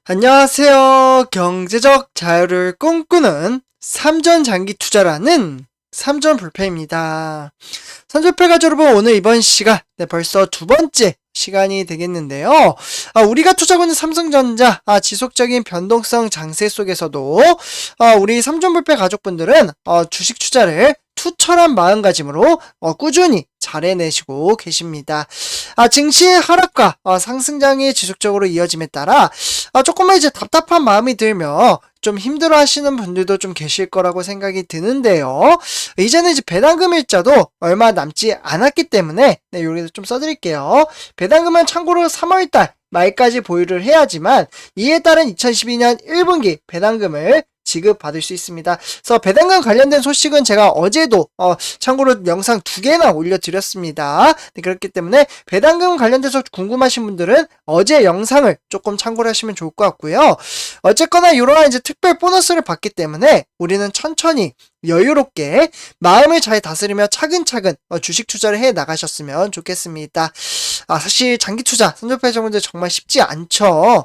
안녕하세요. 경제적 자유를 꿈꾸는 삼전장기 투자라는 삼전불패입니다. 삼전불패가 여러분, 오늘 이번 시간 벌써 두 번째 시간이 되겠는데요. 우리가 투자하고 있는 삼성전자 지속적인 변동성 장세 속에서도 우리 삼전불패 가족분들은 주식 투자를 투철한 마음가짐으로 꾸준히 잘 해내시고 계십니다. 증시의 하락과 상승장이 지속적으로 이어짐에 따라 조금만 이제 답답한 마음이 들며 좀 힘들어 하시는 분들도 좀 계실 거라고 생각이 드는데요. 이제는 이제 배당금 일자도 얼마 남지 않았기 때문에 여기서 좀 써드릴게요. 배당금은 참고로 3월달 말까지 보유를 해야지만 이에 따른 2012년 1분기 배당금을 지급받을 수 있습니다. 그래서 배당금 관련된 소식은 제가 어제도 참고로 영상 2개나 올려드렸습니다. 그렇기 때문에 배당금 관련돼서 궁금하신 분들은 어제 영상을 조금 참고를 하시면 좋을 것 같고요. 어쨌거나 이러한 이제 특별 보너스를 받기 때문에 우리는 천천히 여유롭게 마음을 잘 다스리며 차근차근 주식 투자를 해 나가셨으면 좋겠습니다. 사실 장기 투자, 삼전불패 자분들 정말 쉽지 않죠.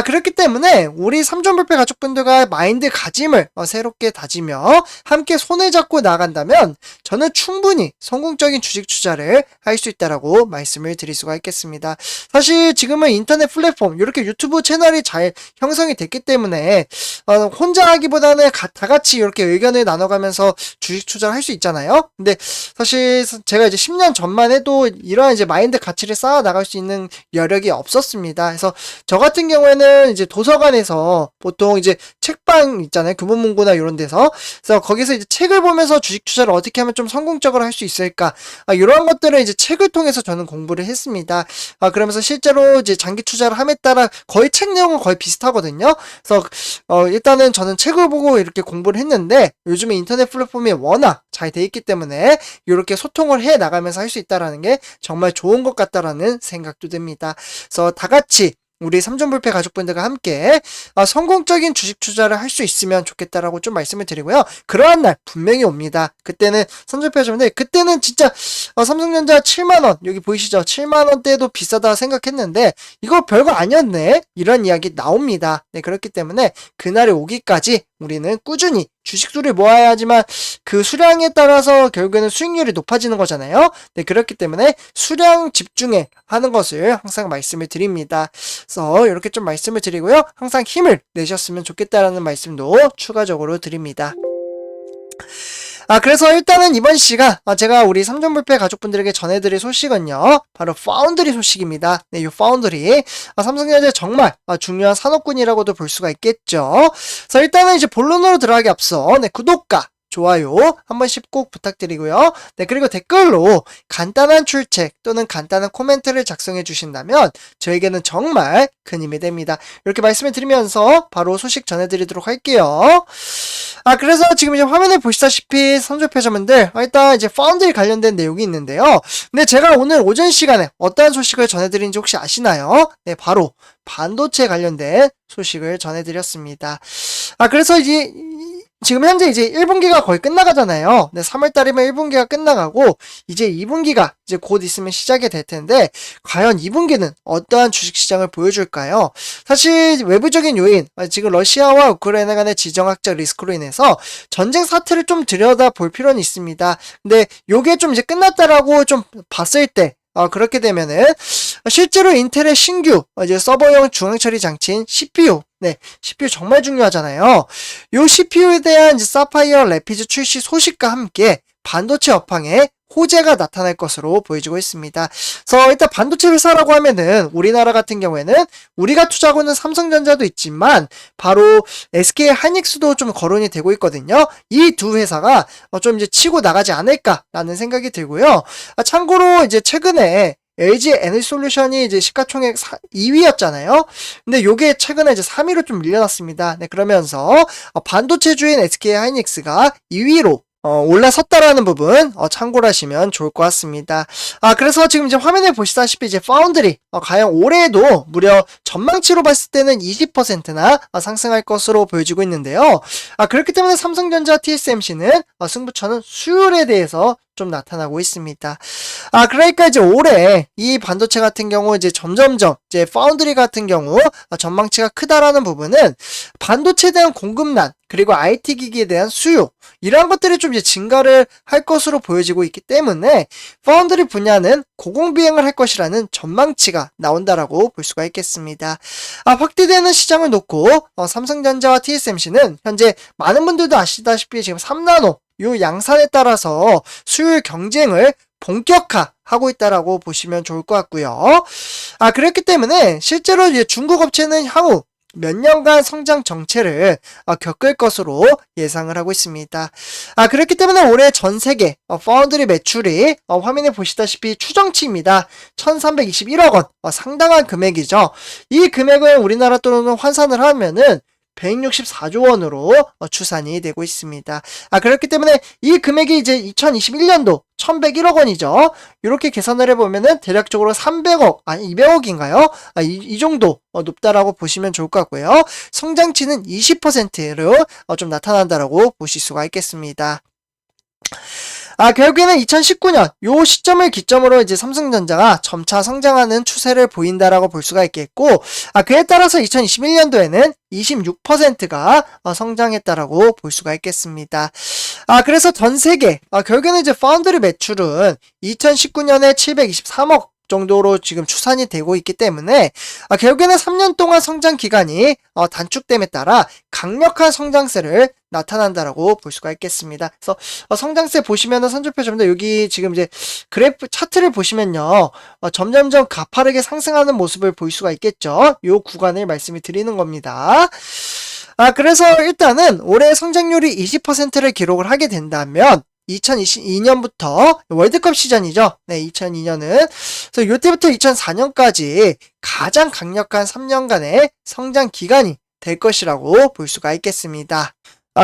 그렇기 때문에 우리 삼전불패 가족분들과 마인드가짐을 새롭게 다지며 함께 손을 잡고 나간다면 저는 충분히 성공적인 주식 투자를 할 수 있다라고 말씀을 드릴 수가 있겠습니다. 사실 지금은 인터넷 플랫폼, 이렇게 유튜브 채널이 잘 형성이 됐기 때문에 혼자 하기보다는 다 같이 이렇게 의견을 나눠가면서 주식 투자를 할 수 있잖아요. 근데 사실 제가 이제 10년 전만 해도 이러한 이제 마인드 가치를 쌓아 나갈 수 있는 여력이 없었습니다. 그래서 저 같은 경우에는 이제 도서관에서 보통 이제 책방 있잖아요. 교보문고나 이런 데서. 그래서 거기서 이제 책을 보면서 주식 투자를 어떻게 하면 좀 성공적으로 할 수 있을까? 이러한 것들을 이제 책을 통해서 저는 공부를 했습니다. 그러면서 실제로 이제 장기 투자를 함에 따라 거의 책 내용은 거의 비슷하거든요. 그래서 일단은 저는 책을 보고 이렇게 공부를 했는데 요즘에 인터넷 플랫폼이 워낙 잘 돼 있기 때문에 이렇게 소통을 해 나가면서 할 수 있다라는 게 정말 좋은 것 같다라는 생각도 듭니다. 그래서 다 같이 우리 삼전불패 가족분들과 함께 성공적인 주식 투자를 할 수 있으면 좋겠다라고 좀 말씀을 드리고요. 그러한 날 분명히 옵니다. 그때는 삼전불패 가족분들, 그때는 진짜 삼성전자 7만원, 여기 보이시죠? 7만원대도 비싸다 생각했는데 이거 별거 아니었네, 이런 이야기 나옵니다. 그렇기 때문에 그날이 오기까지 우리는 꾸준히 주식수를 모아야 하지만 그 수량에 따라서 결국에는 수익률이 높아지는 거잖아요. 그렇기 때문에 수량 집중해 하는 것을 항상 말씀을 드립니다. 그래서 이렇게 좀 말씀을 드리고요. 항상 힘을 내셨으면 좋겠다라는 말씀도 추가적으로 드립니다. 그래서 일단은 이번 시간 제가 우리 삼전불패 가족분들에게 전해드릴 소식은요, 바로 파운드리 소식입니다. 이 파운드리 삼성전자의 정말 중요한 산업군이라고도 볼 수가 있겠죠. 그래서 일단은 이제 본론으로 들어가기 앞서 구독과 좋아요 한 번씩 꼭 부탁드리고요. 그리고 댓글로 간단한 출첵 또는 간단한 코멘트를 작성해 주신다면 저에게는 정말 큰 힘이 됩니다. 이렇게 말씀을 드리면서 바로 소식 전해드리도록 할게요. 그래서 지금 이제 화면에 보시다시피 삼전패자분들 일단 이제 파운드리 관련된 내용이 있는데요. 근데 제가 오늘 오전 시간에 어떠한 소식을 전해드리는지 혹시 아시나요? 바로 반도체 관련된 소식을 전해드렸습니다. 그래서 이제 지금 현재 이제 1분기가 거의 끝나가잖아요. 3월달이면 1분기가 끝나가고 이제 2분기가 이제 곧 있으면 시작이 될 텐데 과연 2분기는 어떠한 주식시장을 보여줄까요? 사실 외부적인 요인, 지금 러시아와 우크라이나 간의 지정학적 리스크로 인해서 전쟁 사태를 좀 들여다볼 필요는 있습니다. 근데 요게 좀 이제 끝났다라고 좀 봤을 때 그렇게 되면은 실제로 인텔의 신규 이제 서버용 중앙처리 장치인 CPU, CPU 정말 중요하잖아요. 요 CPU에 대한 이제 사파이어 래피드 출시 소식과 함께 반도체 업황에 호재가 나타날 것으로 보여지고 있습니다. 그래서 일단 반도체 회사라고 하면은 우리나라 같은 경우에는 우리가 투자하고 있는 삼성전자도 있지만 바로 SK 하이닉스도 좀 거론이 되고 있거든요. 이 두 회사가 좀 이제 치고 나가지 않을까라는 생각이 들고요. 참고로 이제 최근에 LG 에너지솔루션이 이제 시가총액 2위였잖아요. 근데 요게 최근에 이제 3위로 좀 밀려났습니다. 그러면서 반도체주인 SK 하이닉스가 2위로 올라섰다라는 부분 참고를 하시면 좋을 것 같습니다. 그래서 지금 이제 화면에 보시다시피 이제 파운드리 과연 올해에도 무려 전망치로 봤을 때는 20%나 상승할 것으로 보여지고 있는데요. 그렇기 때문에 삼성전자 TSMC는 승부처는 수율에 대해서 좀 나타나고 있습니다. 그러니까 이제 올해 이 반도체 같은 경우 이제 점점점 이제 파운드리 같은 경우 전망치가 크다라는 부분은 반도체에 대한 공급난 그리고 IT 기기에 대한 수요 이러한 것들이 좀 이제 증가를 할 것으로 보여지고 있기 때문에 파운드리 분야는 고공비행을 할 것이라는 전망치가 나온다라고 볼 수가 있겠습니다. 확대되는 시장을 놓고 삼성전자와 TSMC는 현재 많은 분들도 아시다시피 지금 3나노 요 양산에 따라서 수요일 경쟁을 본격화하고 있다라고 보시면 좋을 것 같고요. 그렇기 때문에 실제로 이제 중국 업체는 향후 몇 년간 성장 정체를 겪을 것으로 예상을 하고 있습니다. 그렇기 때문에 올해 전 세계 파운드리 매출이 화면에 보시다시피 추정치입니다. 1321억 원 상당한 금액이죠. 이 금액을 우리나라 돈으로 환산을 하면은 164조 원으로 추산이 되고 있습니다. 그렇기 때문에 이 금액이 이제 2021년도 1101억 원이죠. 이렇게 계산을 해보면은 대략적으로 300억, 아니 200억인가요? 이 정도 높다라고 보시면 좋을 것 같고요. 성장치는 20%로 좀 나타난다라고 보실 수가 있겠습니다. 결국에는 2019년 요 시점을 기점으로 이제 삼성전자가 점차 성장하는 추세를 보인다라고 볼 수가 있겠고, 그에 따라서 2021년도에는 26%가 성장했다라고 볼 수가 있겠습니다. 그래서 전 세계 결국에는 이제 파운드리 매출은 2019년에 723억 정도로 지금 추산이 되고 있기 때문에 결국에는 3년 동안 성장 기간이 단축됨에 따라 강력한 성장세를 나타난다라고 볼 수가 있겠습니다. 그래서 성장세 보시면은 선조표점도 여기 지금 이제 그래프 차트를 보시면요, 점점점 가파르게 상승하는 모습을 볼 수가 있겠죠. 요 구간을 말씀을 드리는 겁니다. 그래서 일단은 올해 성장률이 20%를 기록을 하게 된다면 2022년부터 월드컵 시즌이죠. 네, 2002년은. 그래서 요때부터 2004년까지 가장 강력한 3년간의 성장 기간이 될 것이라고 볼 수가 있겠습니다.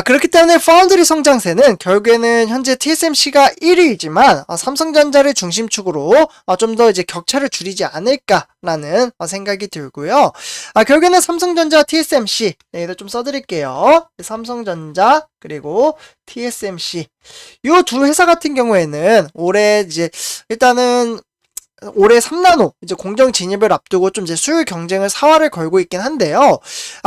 그렇기 때문에 파운드리 성장세는 결국에는 현재 TSMC가 1위이지만 삼성전자를 중심축으로 좀 더 이제 격차를 줄이지 않을까라는 생각이 들고요. 결국에는 삼성전자, TSMC 여기다 좀 써드릴게요. 삼성전자 그리고 TSMC 요 두 회사 같은 경우에는 올해 이제 일단은 올해 3나노 이제 공정 진입을 앞두고 좀 이제 수율 경쟁을 사활을 걸고 있긴 한데요.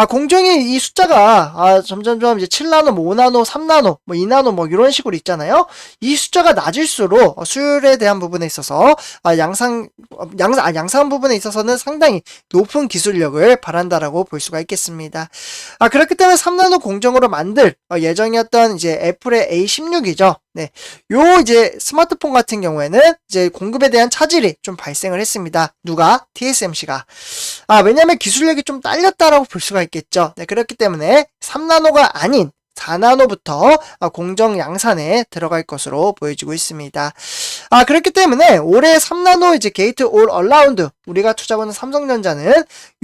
공정이 이 숫자가 점점점 이제 7나노, 5나노, 3나노, 뭐 2나노 뭐 이런 식으로 있잖아요. 이 숫자가 낮을수록 수율에 대한 부분에 있어서 양산 부분에 있어서는 상당히 높은 기술력을 바란다라고 볼 수가 있겠습니다. 그렇기 때문에 3나노 공정으로 만들 예정이었던 이제 애플의 A16이죠. 네, 요 이제 스마트폰 같은 경우에는 이제 공급에 대한 차질이 좀 발생을 했습니다. 누가? TSMC가. 왜냐면 기술력이 좀 딸렸다라고 볼 수가 있겠죠. 네, 그렇기 때문에 3나노가 아닌 4나노부터 공정 양산에 들어갈 것으로 보여지고 있습니다. 그렇기 때문에 올해 3나노 이제 게이트 올 얼라운드 우리가 투자하는 삼성전자는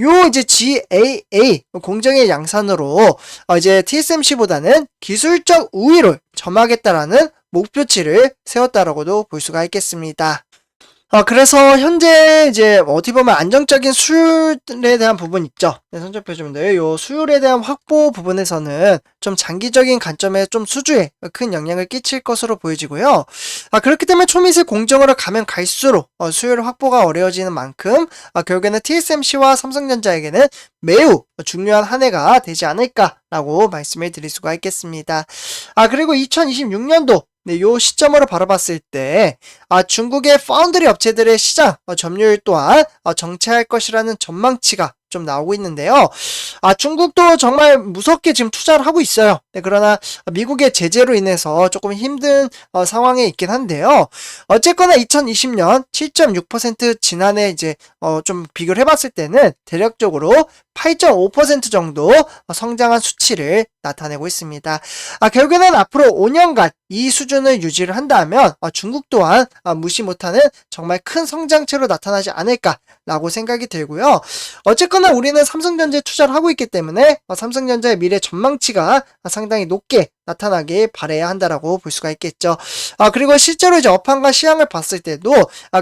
요 이제 GAA 공정의 양산으로 이제 TSMC보다는 기술적 우위를 점하겠다라는 목표치를 세웠다라고도 볼 수가 있겠습니다. 그래서 현재 이제 어떻게 보면 안정적인 수율에 대한 부분 있죠. 네, 선적표점인데 요 수율에 대한 확보 부분에서는 좀 장기적인 관점에 좀 수주에 큰 영향을 끼칠 것으로 보여지고요. 그렇기 때문에 초미세 공정으로 가면 갈수록 수율 확보가 어려워지는 만큼 결국에는 TSMC와 삼성전자에게는 매우 중요한 한 해가 되지 않을까라고 말씀을 드릴 수가 있겠습니다. 그리고 2026년도 네, 요 시점으로 바라봤을 때 중국의 파운드리 업체들의 시장 점유율 또한 정체할 것이라는 전망치가 좀 나오고 있는데요. 중국도 정말 무섭게 지금 투자를 하고 있어요. 네, 그러나 미국의 제재로 인해서 조금 힘든 상황에 있긴 한데요. 어쨌거나 2020년 7.6% 지난해 이제 좀 비교를 해봤을 때는 대략적으로 8.5% 정도 성장한 수치를 나타내고 있습니다. 결국에는 앞으로 5년간 이 수준을 유지를 한다면 중국 또한 무시 못하는 정말 큰 성장체로 나타나지 않을까라고 생각이 들고요. 어쨌거나 우리는 삼성전자에 투자를 하고 있기 때문에 삼성전자의 미래 전망치가 상당히 높게 나타나길 바라야 한다라고 볼 수가 있겠죠. 그리고 실제로 이제 업황과 시황을 봤을 때도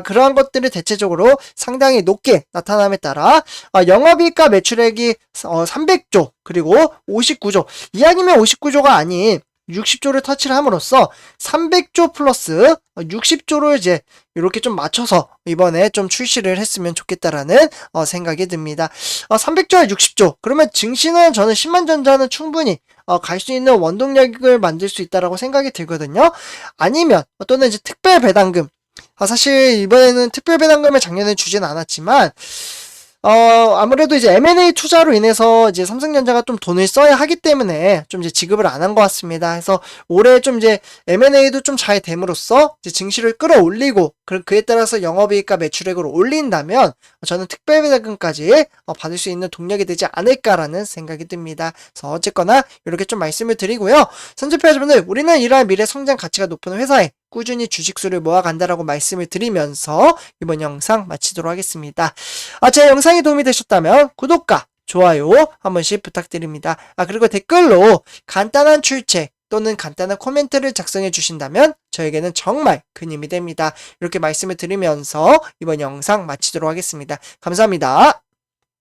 그러한 것들이 대체적으로 상당히 높게 나타남에 따라 영업이익과 매출액이 300조 그리고 59조 이왕이면 59조가 아닌 60조를 터치를 함으로써 300조 플러스 60조를 이제 이렇게 좀 맞춰서 이번에 좀 출시를 했으면 좋겠다라는 생각이 듭니다. 300조와 60조. 그러면 증시는 저는 10만 전자는 충분히 갈 수 있는 원동력을 만들 수 있다라고 생각이 들거든요. 아니면 또는 이제 특별 배당금. 사실 이번에는 특별 배당금을 작년에 주진 않았지만 아무래도 이제 M&A 투자로 인해서 이제 삼성전자가 좀 돈을 써야 하기 때문에 좀 이제 지급을 안 한 것 같습니다. 그래서 올해 좀 이제 M&A도 좀 잘 됨으로써 이제 증시를 끌어올리고 그에 따라서 영업이익과 매출액을 올린다면 저는 특별배당금까지 받을 수 있는 동력이 되지 않을까라는 생각이 듭니다. 그래서 어쨌거나 이렇게 좀 말씀을 드리고요. 선주표자분들 우리는 이러한 미래 성장 가치가 높은 회사에 꾸준히 주식수를 모아간다라고 말씀을 드리면서 이번 영상 마치도록 하겠습니다. 제 영상이 도움이 되셨다면 구독과 좋아요 한 번씩 부탁드립니다. 그리고 댓글로 간단한 출첵 또는 간단한 코멘트를 작성해 주신다면 저에게는 정말 큰 힘이 됩니다. 이렇게 말씀을 드리면서 이번 영상 마치도록 하겠습니다. 감사합니다.